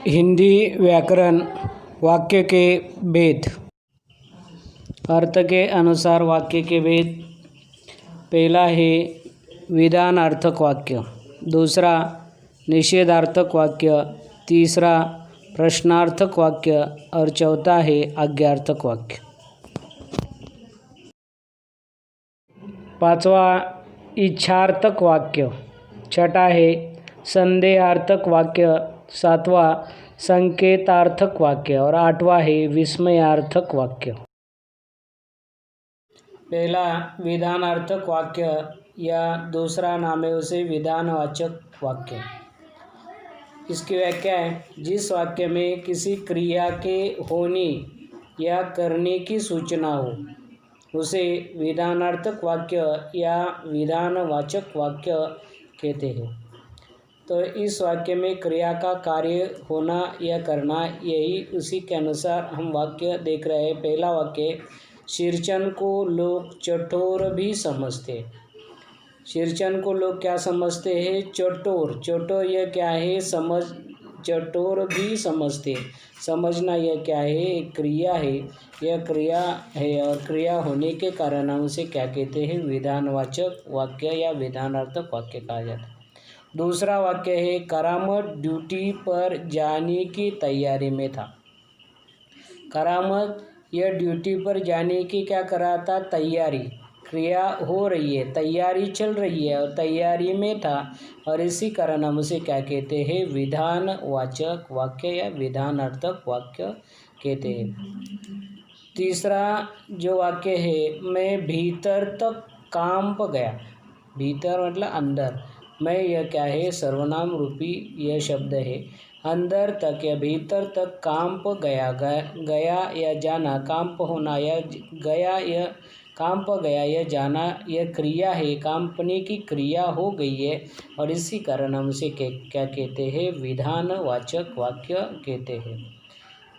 हिंदी व्याकरण वाक्य के भेद। अर्थ के अनुसार वाक्य के भेद। पहला है विधानार्थक वाक्य, दूसरा निषेधार्थक वाक्य, तीसरा प्रश्नार्थक वाक्य और चौथा है आज्ञार्थक वाक्य। पांचवा इच्छार्थक वाक्य, छठा है संदेहार्थक वाक्य, सातवां संकेतार्थक वाक्य और आठवां है विस्मयार्थक वाक्य। पहला विधानार्थक वाक्य या दूसरा नाम है उसे विधानवाचक वाक्य। इसकी व्याख्या है, जिस वाक्य में किसी क्रिया के होने या करने की सूचना हो उसे विधानार्थक वाक्य या विधानवाचक वाक्य कहते हैं। तो इस वाक्य में क्रिया का कार्य होना या करना, यही उसी के अनुसार हम वाक्य देख रहे हैं। पहला वाक्य, शीर्षन को लोग चटोर भी समझते हैं। शीर्षन को लोग क्या समझते हैं? चटोर। चटोर यह क्या है? समझ। चटोर भी समझते, समझना यह क्या है? एक क्रिया है, यह क्रिया है और क्रिया होने के कारण हम उसे क्या कहते हैं? विधानवाचक वाक्य या विधानार्थक वाक्य कहा जाता है। दूसरा वाक्य है, करामत ड्यूटी पर जाने की तैयारी में था। करामत यह ड्यूटी पर जाने की क्या कर रहा था? तैयारी। क्रिया हो रही है, तैयारी चल रही है और तैयारी में था और इसी कारण हम उसे क्या कहते हैं? विधानवाचक वाक्य या विधानार्थक वाक्य कहते हैं। तीसरा जो वाक्य है, मैं भीतर तक कांप गया। भीतर मतलब अंदर। मैं यह क्या है? सर्वनाम रूपी यह शब्द है। अंदर तक या भीतर तक कांप गया। गया या जाना, कांप होना या गया, यह कांप गया या जाना यह क्रिया है, कांपने की क्रिया हो गई है और इसी कारण हम उसे क्या कहते हैं? विधानवाचक वाक्य कहते हैं।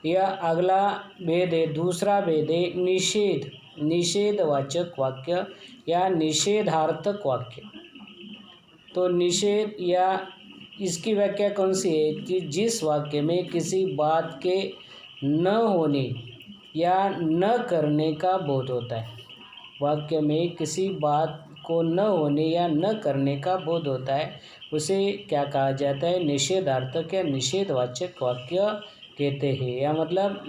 यह अगला भेद है। दूसरा भेद है निषेध, निषेधवाचक वाक्य या निषेधार्थक वाक्य। तो निषेध या इसकी व्याख्या कौन सी है कि जिस वाक्य में किसी बात के न होने या न करने का बोध होता है। वाक्य में किसी बात को न होने या न करने का बोध होता है, उसे क्या कहा जाता है? निषेधार्थक या निषेधवाचक वाक्य कहते हैं। या मतलब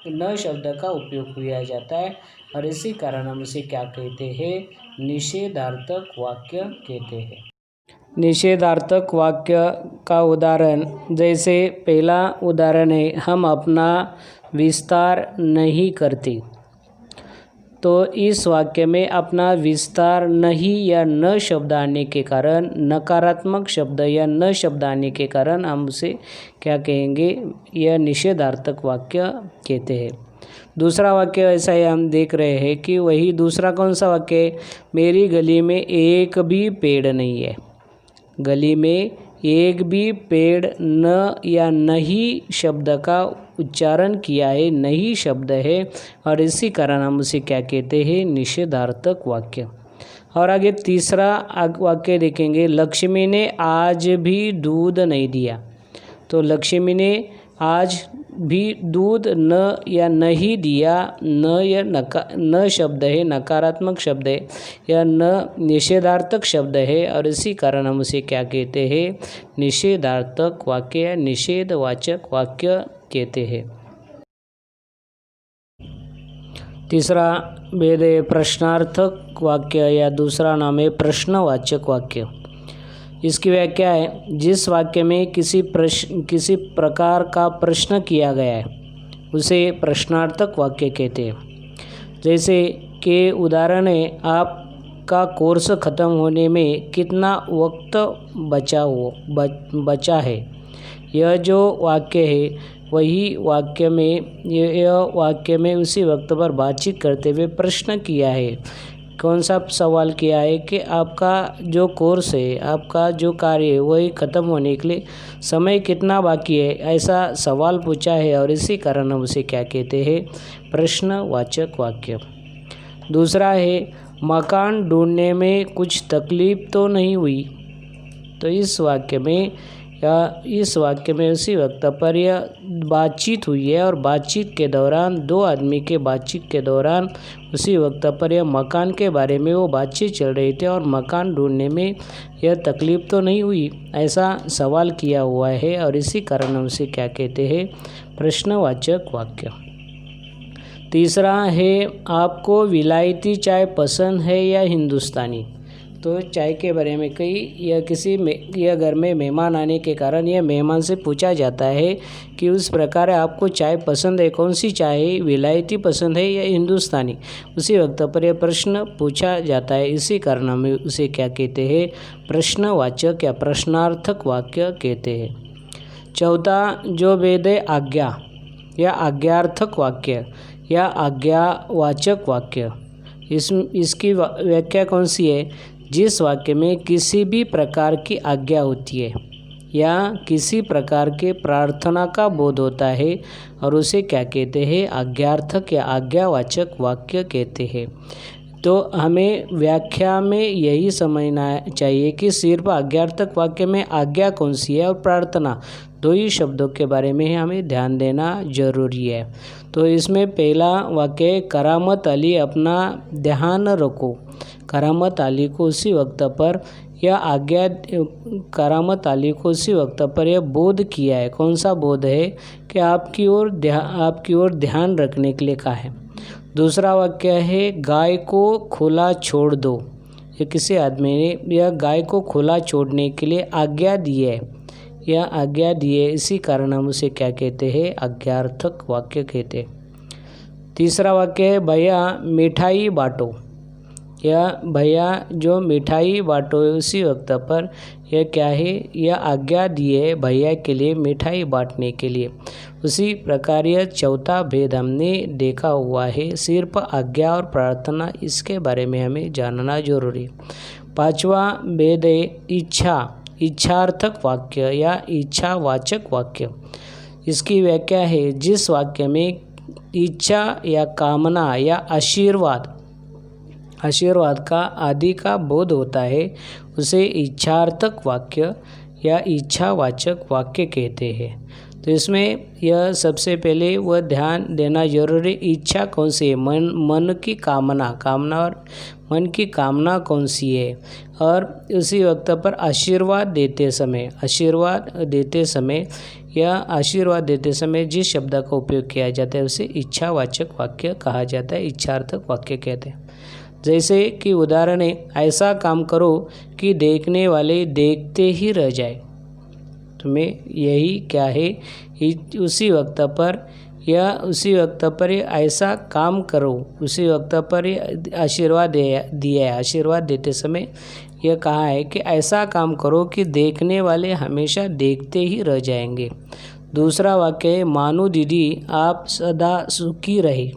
न शब्द का उपयोग किया जाता है और इसी कारण हम उसे क्या कहते हैं? निषेधार्थक वाक्य कहते हैं। निषेधार्थक वाक्य का उदाहरण, जैसे पहला उदाहरण है, हम अपना विस्तार नहीं करते। तो इस वाक्य में अपना विस्तार नहीं या न शब्द आने के कारण, नकारात्मक शब्द या न शब्द आने के कारण हम उसे क्या कहेंगे? यह निषेधार्थक वाक्य कहते हैं। दूसरा वाक्य ऐसा ही हम देख रहे हैं कि वही दूसरा कौन सा वाक्य है? मेरी गली में एक भी पेड़ नहीं है। गली में एक भी पेड़ न या नहीं शब्द का उच्चारण किया है, नहीं शब्द है और इसी कारण हम उसे क्या कहते हैं? निषेधार्थक वाक्य। और आगे तीसरा वाक्य देखेंगे, लक्ष्मी ने आज भी दूध नहीं दिया। तो लक्ष्मी ने आज भी दूध न या नहीं दिया, न या न शब्द है, नकारात्मक शब्द है या न निषेधार्थक शब्द है और इसी कारण हम उसे क्या कहते हैं? निषेधार्थक वाक्य या निषेधवाचक वाक्य कहते हैं। तीसरा भेद है प्रश्नार्थक वाक्य या दूसरा नाम है प्रश्नवाचक वाक्य। इसकी व्याख्या है, जिस वाक्य में किसी प्रकार का प्रश्न किया गया है उसे प्रश्नार्थक वाक्य कहते हैं। जैसे कि उदाहरण है, आपका कोर्स ख़त्म होने में कितना वक्त बचा है। यह जो वाक्य है वही वाक्य में यह वाक्य में उसी वक्त पर बातचीत करते हुए प्रश्न किया है। कौन सा सवाल किया है कि आपका जो कोर्स है, आपका जो कार्य है वही ख़त्म होने के लिए समय कितना बाकी है, ऐसा सवाल पूछा है और इसी कारण हम उसे क्या कहते हैं? प्रश्नवाचक वाक्य। दूसरा है मकान ढूंढने में कुछ तकलीफ तो नहीं हुई। तो इस वाक्य में या इस वाक्य में उसी वक्त पर यह बातचीत हुई है और बातचीत के दौरान दो आदमी के बातचीत के दौरान उसी वक्त पर यह मकान के बारे में वो बातचीत चल रही थी और मकान ढूंढने में यह तकलीफ़ तो नहीं हुई, ऐसा सवाल किया हुआ है और इसी कारण हम उसे क्या कहते हैं, प्रश्नवाचक वाक्य। तीसरा है, आपको विलायती चाय पसंद है या हिंदुस्तानी। तो चाय के बारे में यह घर में मेहमान आने के कारण यह मेहमान से पूछा जाता है कि उस प्रकार आपको चाय पसंद है, कौन सी चाय है, विलायती पसंद है या हिंदुस्तानी। उसी वक्त पर यह प्रश्न पूछा जाता है, इसी कारण हम उसे क्या कहते हैं, प्रश्नवाचक या प्रश्नार्थक वाक्य कहते हैं। चौथा जो भेद है, आज्ञा या आज्ञार्थक वाक्य या आज्ञावाचक वाक्य। इसकी व्याख्या कौन सी है, जिस वाक्य में किसी भी प्रकार की आज्ञा होती है या किसी प्रकार के प्रार्थना का बोध होता है और उसे क्या कहते हैं, आज्ञार्थक या आज्ञावाचक वाक्य कहते हैं। तो हमें व्याख्या में यही समझना चाहिए कि सिर्फ आज्ञार्थक वाक्य में आज्ञा कौन सी है और प्रार्थना, दो ही शब्दों के बारे में हमें ध्यान देना जरूरी है। तो इसमें पहला वाक्य, करामत अली अपना ध्यान रखो। करामत अली को उसी वक्त पर यह आज्ञा, करामत अली को उसी वक्त पर यह बोध किया है। कौन सा बोध है कि आपकी ओर ध्यान रखने के लिए कहा है। दूसरा वाक्य है, गाय को खुला छोड़ दो। ये किसी आदमी ने यह गाय को खुला छोड़ने के लिए आज्ञा दी है, यह आज्ञा दी है, इसी कारण हम उसे क्या कहते हैं, आज्ञार्थक वाक्य कहते हैं। तीसरा वाक्य है, भैया मिठाई बांटो। या भैया जो मिठाई बांटो, उसी वक्त पर यह क्या है, यह आज्ञा दी है भैया के लिए मिठाई बांटने के लिए। उसी प्रकार यह चौथा भेद हमने देखा हुआ है, सिर्फ आज्ञा और प्रार्थना, इसके बारे में हमें जानना जरूरी। पांचवा भेद है, इच्छार्थक वाक्य या इच्छावाचक वाक्य। इसकी व्याख्या है, जिस वाक्य में इच्छा या कामना या आशीर्वाद का आदि का बोध होता है, उसे इच्छार्थक वाक्य या इच्छावाचक वाक्य कहते हैं। तो इसमें यह सबसे पहले वह ध्यान देना जरूरी, इच्छा कौन सी है, मन की कामना और मन की कामना कौन सी है। और उसी वक्त पर आशीर्वाद देते समय जिस शब्द का उपयोग किया जाता है उसे इच्छावाचक वाक्य कहा जाता है, इच्छार्थक वाक्य कहते हैं। जैसे कि उदाहरण है, ऐसा काम करो कि देखने वाले देखते ही रह जाए। तुम्हें यही क्या है, उसी वक्त पर ऐसा काम करो, उसी वक्त पर आशीर्वाद दिया है। आशीर्वाद देते समय यह कहा है कि ऐसा काम करो कि देखने वाले हमेशा देखते ही रह जाएंगे। दूसरा वाक्य है, मानू दीदी आप सदा सुखी रहे।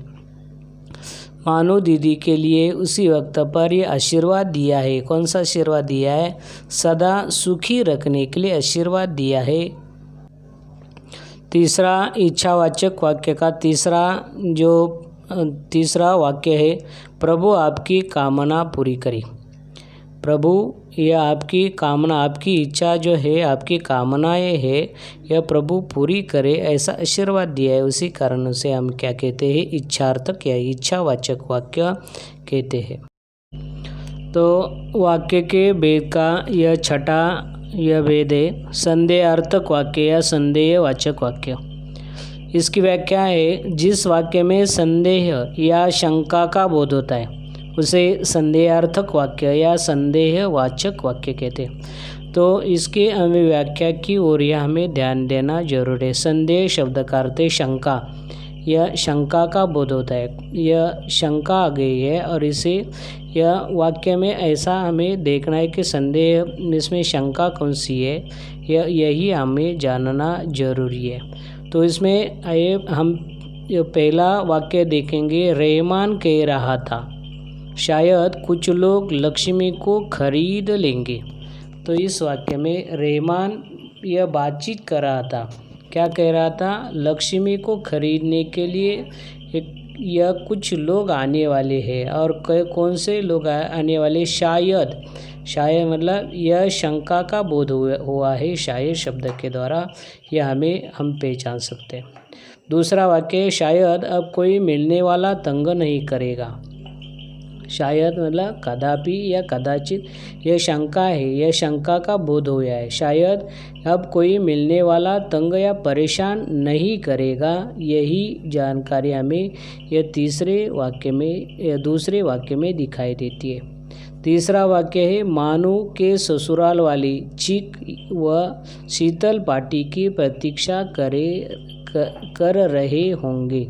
मानू दीदी के लिए उसी वक्त पर ये आशीर्वाद दिया है। कौन सा आशीर्वाद दिया है, सदा सुखी रखने के लिए आशीर्वाद दिया है। तीसरा इच्छावाचक वाक्य का तीसरा वाक्य है, प्रभु आपकी कामना पूरी करे। प्रभु यह आपकी कामना, आपकी इच्छा जो है, आपकी कामनाएं है, यह प्रभु पूरी करे, ऐसा आशीर्वाद दिया है। उसी कारण से हम क्या कहते हैं, इच्छार्थक या इच्छावाचक वाक्य कहते हैं। तो वाक्य के भेद का यह छठा भेद है, संदेहार्थक वाक्य या संदेहवाचक वाक्य। इसकी व्याख्या है, जिस वाक्य में संदेह या शंका का बोध होता है उसे संदेहार्थक वाक्य या संदेहवाचक वाक्य कहते हैं। तो इसके हमें व्याख्या की ओर हमें ध्यान देना जरूर है। संदेह शब्द का अर्थ है शंका, यह शंका का बोध होता है, यह शंका आ गई है और इसे यह वाक्य में ऐसा हमें देखना है कि संदेह, इसमें शंका कौन सी है, यही हमें जानना जरूरी है। तो इसमें हम पहला वाक्य देखेंगे, रहमान कह रहा था शायद कुछ लोग लक्ष्मी को खरीद लेंगे। तो इस वाक्य में रहमान यह बातचीत कर रहा था, क्या कह रहा था, लक्ष्मी को खरीदने के लिए कुछ लोग आने वाले हैं। और कौन से लोग आने वाले, शायद शायद मतलब यह शंका का बोध हुआ है शायद शब्द के द्वारा, यह हम पहचान सकते हैं। दूसरा वाक्य, शायद अब कोई मिलने वाला तंग नहीं करेगा। शायद मतलब कदापि या कदाचित, यह शंका है, यह शंका का बोध हुआ है। शायद अब कोई मिलने वाला तंग या परेशान नहीं करेगा, यही जानकारी हमें यह दूसरे वाक्य में दिखाई देती है। तीसरा वाक्य है, मानू के ससुराल वाली चीक व शीतल पार्टी की प्रतीक्षा कर रहे होंगे।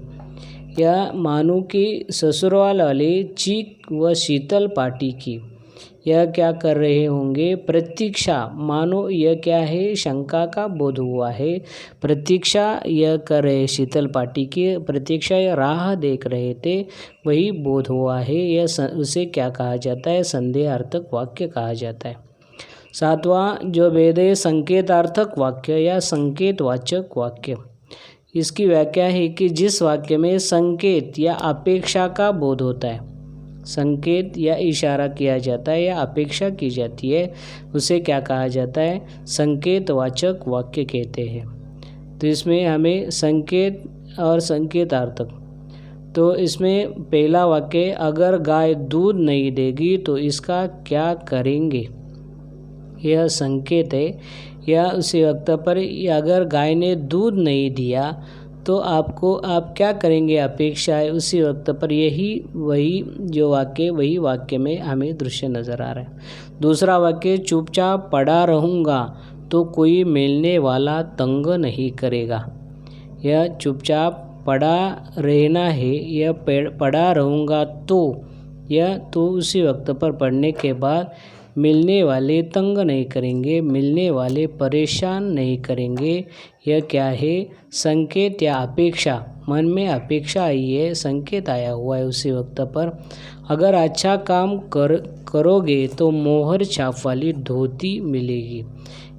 या मानू के ससुराल वाले चीक व शीतल पार्टी की यह क्या कर रहे होंगे, प्रतीक्षा। मानो यह क्या है, शंका का बोध हुआ है। प्रतीक्षा यह कर रहे, शीतल पार्टी की प्रतीक्षा या राह देख रहे थे, वही बोध हुआ है। यह उसे क्या कहा जाता है, संदेहार्थक वाक्य कहा जाता है। सातवां जो भेद है, संकेतार्थक वाक्य या संकेतवाचक वाक्य। इसकी व्याख्या है कि जिस वाक्य में संकेत या अपेक्षा का बोध होता है, संकेत या इशारा किया जाता है या अपेक्षा की जाती है, उसे क्या कहा जाता है, संकेतवाचक वाक्य कहते हैं। तो इसमें हमें संकेत और संकेतार्थक, तो इसमें पहला वाक्य, अगर गाय दूध नहीं देगी तो इसका क्या करेंगे, यह संकेत है। या उसी वक्त पर अगर गाय ने दूध नहीं दिया तो आप क्या करेंगे, अपेक्षा है। उसी वक्त पर वही वाक्य में हमें दृश्य नज़र आ रहा है। दूसरा वाक्य, चुपचाप पड़ा रहूँगा तो कोई मिलने वाला तंग नहीं करेगा। यह चुपचाप पड़ा रहना है, यह पड़ा रहूँगा तो उसी वक्त पर पढ़ने के बाद मिलने वाले तंग नहीं करेंगे, मिलने वाले परेशान नहीं करेंगे। यह क्या है, संकेत या अपेक्षा, मन में अपेक्षा आई है, संकेत आया हुआ है उसी वक्त पर। अगर अच्छा काम करोगे तो मोहर छाप वाली धोती मिलेगी।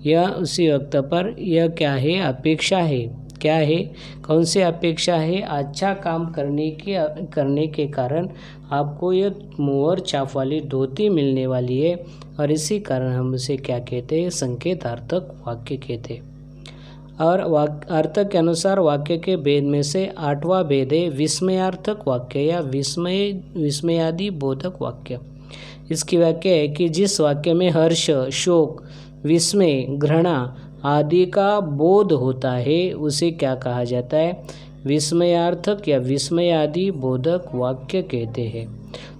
यह उसी वक्त पर यह क्या है, अपेक्षा है। क्या है, कौन सी अपेक्षा है, अच्छा काम करने के कारण आपको यह मोहर छाप वाली धोती मिलने वाली है, और इसी कारण हम उसे क्या कहते हैं, संकेतार्थक वाक्य कहते हैं। और अर्थ के अनुसार वाक्य के भेद में से आठवां भेद है विस्मयार्थक वाक्य या विस्मयादि बोधक वाक्य। इसकी व्याख्या है कि जिस वाक्य में हर्ष, शोक, विस्मय, घृणा आदि का बोध होता है, उसे क्या कहा जाता है, विस्मयार्थक या विस्मयादि बोधक वाक्य कहते हैं।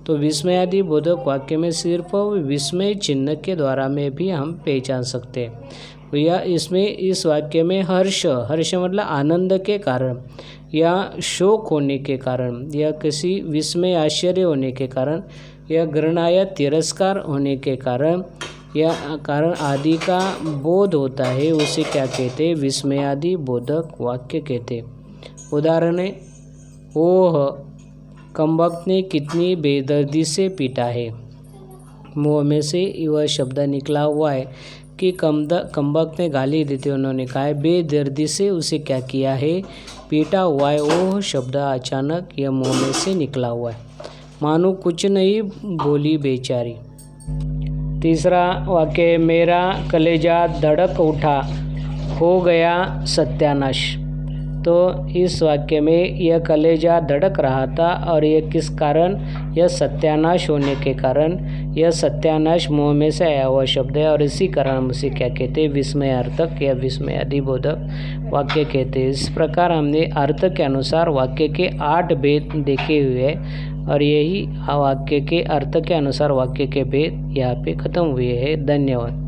तो विस्मयादि बोधक वाक्य में सिर्फ विस्मय चिन्ह के द्वारा में भी हम पहचान सकते हैं। या इस वाक्य में हर्ष मतलब आनंद के कारण, या शोक होने के कारण, या किसी विस्मय आश्चर्य होने के कारण, या घृणा या तिरस्कार होने के कारण या कारण आदि का बोध होता है, उसे क्या कहते हैं, विस्मयादि बोधक वाक्य कहते हैं। उदाहरण है, ओह कमबख्त ने कितनी बेदर्दी से पीटा है। मुँह में से वह शब्द निकला हुआ है कि कमबख्त ने गाली देते, उन्होंने कहा है बेदर्दी से उसे क्या किया है, पीटा हुआ है। ओह शब्द अचानक यह मुँह में से निकला हुआ है, मानो कुछ नहीं बोली बेचारी। तीसरा वाक्य, मेरा कलेजा धड़क उठा, हो गया सत्यानाश। तो इस वाक्य में यह कलेजा धड़क रहा था, और यह किस कारण, यह सत्यानाश होने के कारण, यह सत्यानाश मुँह में से आया हुआ शब्द है, और इसी कारण हम उसे क्या कहते हैं, विस्मयार्थक या विस्मयादि बोधक वाक्य कहते हैं। इस प्रकार हमने अर्थ के अनुसार वाक्य के 8 भेद देखे हुए हैं, और यही वाक्य के अर्थ के अनुसार वाक्य के भेद यहाँ पे खत्म हुए हैं। धन्यवाद।